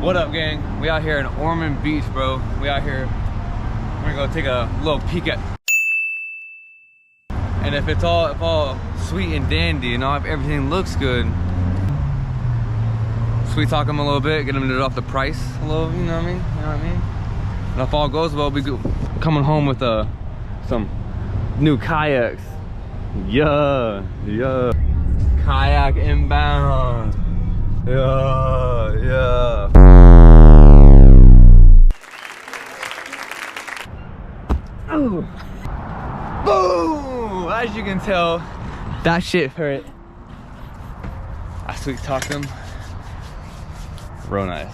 What up, gang? We out here in Ormond Beach, bro. We out here. We're gonna go take a little peek at. And if it's all sweet and dandy, you know, if everything looks good, sweet talk him a little bit, get him to off the price a little. You know what I mean? You know what I mean? And if all goes well, we'll be coming home with some new kayaks. Yeah. Kayak inbound. Yeah. Ooh. Boom! As you can tell, that shit hurt. I sweet talked him. Real nice.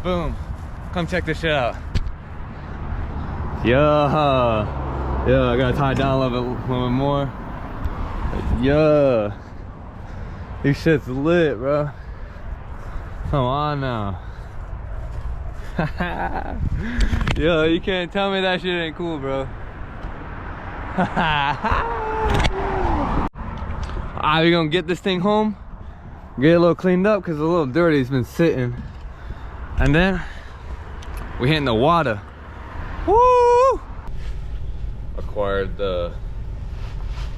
Boom. Come check this shit out. Yeah, I gotta tie it down a little bit more. Yeah. This shit's lit, bro. Come on now. Yo, you can't tell me that shit ain't cool, bro. Alright, we gonna get this thing home, get it a little cleaned up because it's a little dirty. It's been sitting, and then we hitting the water. Woo! Acquired the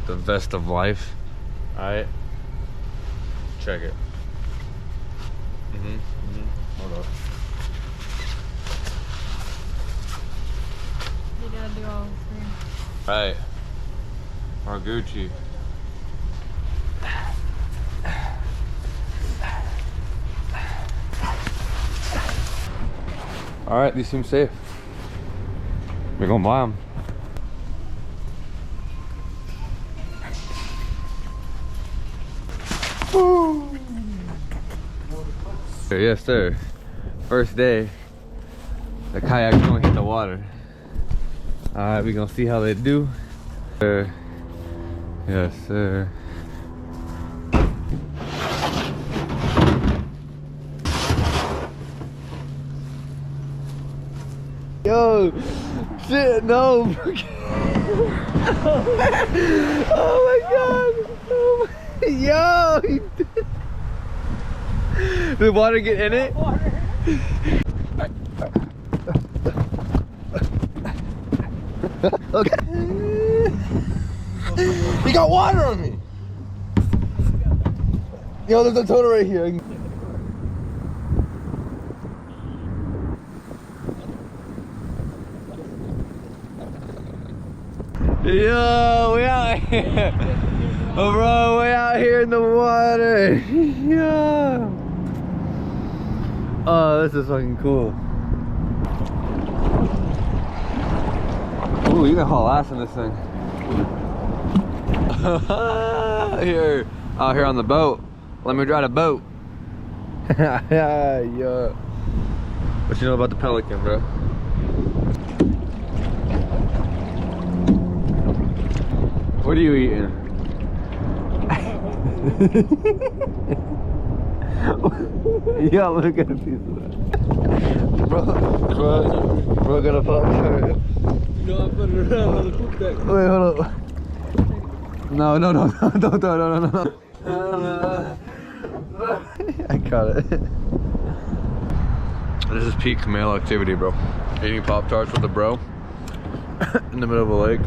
vest of life. All right, check it. Hold up. You gotta do all the screen. Right, our Gucci. All right, these seem safe. We're gonna buy them. Yes, sir. First day, the kayak's gonna hit the water. All right, we're gonna see how they do. Yes, sir. Yo, shit, no. Oh my god. Oh my, yo. Did the water get in it? Okay. You got water on me. Yo, there's a total right here. Yo, we out here. Oh, bro, we out here in the water. Yeah. Oh, this is fucking cool. Ooh, you can haul ass in this thing. Here, out here on the boat. Let me drive the boat. Yeah. What you know about the Pelican, bro? What are you eating? Yeah, look at a piece of that. Bro got a pop shirt. No, I put it around on the poop deck. Wait, hold up. No. I got it. This is peak male activity, bro. Eating Pop-Tarts with a bro in the middle of a lake.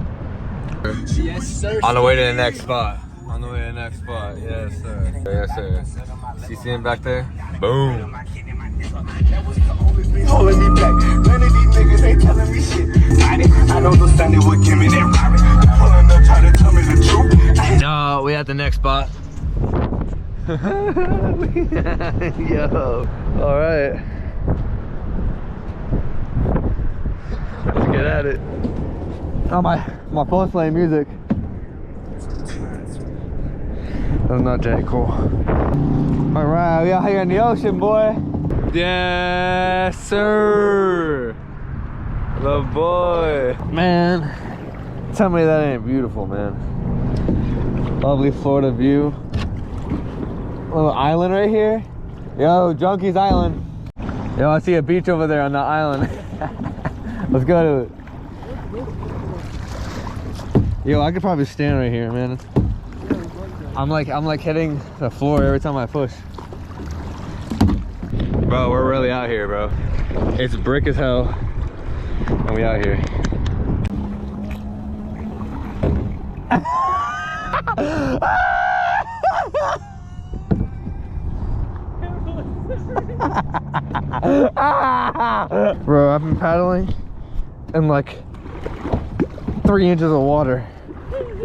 Yes, sir. On the way to the next spot. Yes, sir. See him back there? Boom. Holding me back. None of these niggas ain't telling me shit. I know the Sunday would give me that robin. Pulling up, try to tell me the truth. No, we at the next spot. Yo. Alright. Let's get at it. Oh, my phone's playing music. That's not that cool. Alright, we out here in the ocean, boy. Yes, sir. The boy. Man, tell me that ain't beautiful, man. Lovely Florida view. Little island right here. Yo, Junkie's Island. Yo, I see a beach over there on that island. Let's go to it. Yo, I could probably stand right here, man. I'm like hitting the floor every time I push. Bro, we're really out here, bro. It's brick as hell, and we out here. Bro, I've been paddling in like 3 inches of water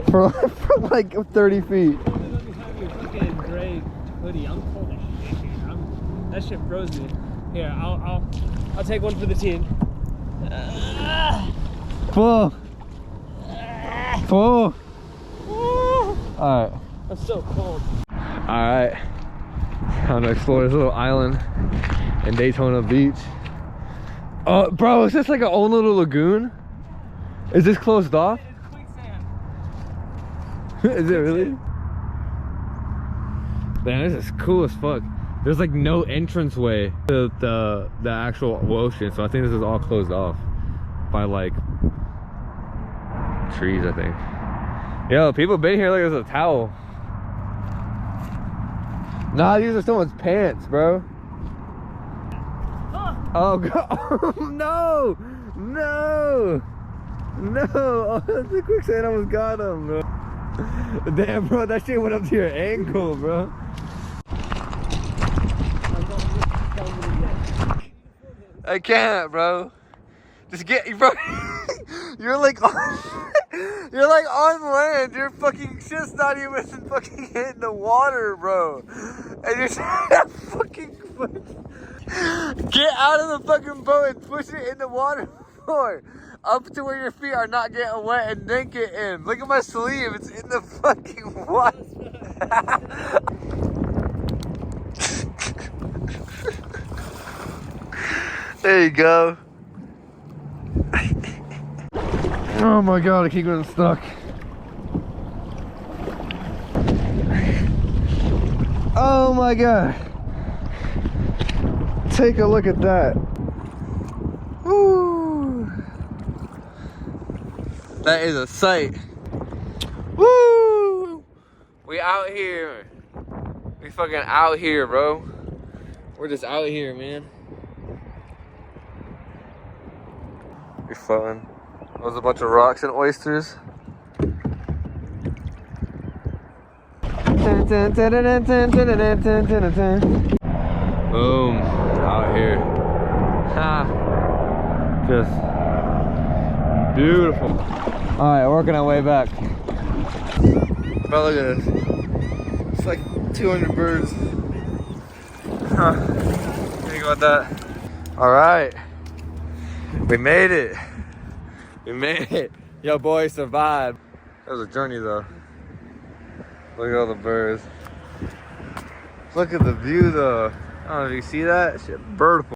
for like 30 feet. Fucking gray hoodie. I'm cold as shit, dude. That shit froze me. Here, I'll take one for the team. Full. Full. Alright. I'm so cold. Alright. I'm gonna explore this little island in Daytona Beach. Oh, bro, is this like an old little lagoon? Is this closed off? It's quicksand. Is it really? Man, this is cool as fuck. There's like no entrance way to the actual ocean, so I think this is all closed off by like trees, I think. Yo, people been here like there's a towel. Nah, these are someone's pants, bro. Oh god. No! No! No! Oh, the quicksand almost got him, bro. Damn, bro, that shit went up to your ankle, bro. I can't, bro. Just get, bro. You're like on, you're like on land. Your fucking shit's not even fucking hitting the water, bro. And you're trying to fucking get out of the fucking boat and push it in the water more. Up to where your feet are not getting wet and then get in. Look at my sleeve. It's in the fucking water. There you go. Oh my god, I keep getting stuck. Oh my god. Take a look at that. Woo. That is a sight. Woo! We out here. We fucking out here, bro. We're just out here, man. Be fun. There's a bunch of rocks and oysters. Boom. Out here. Ha. Just beautiful. Alright, working our way back. Bro, look at this. It's like 200 birds. Huh. Think about that. Alright. We made it. We made it. Yo, boy, survived. That was a journey, though. Look at all the birds. Look at the view, though. I don't know if you see that. Shit, birdful.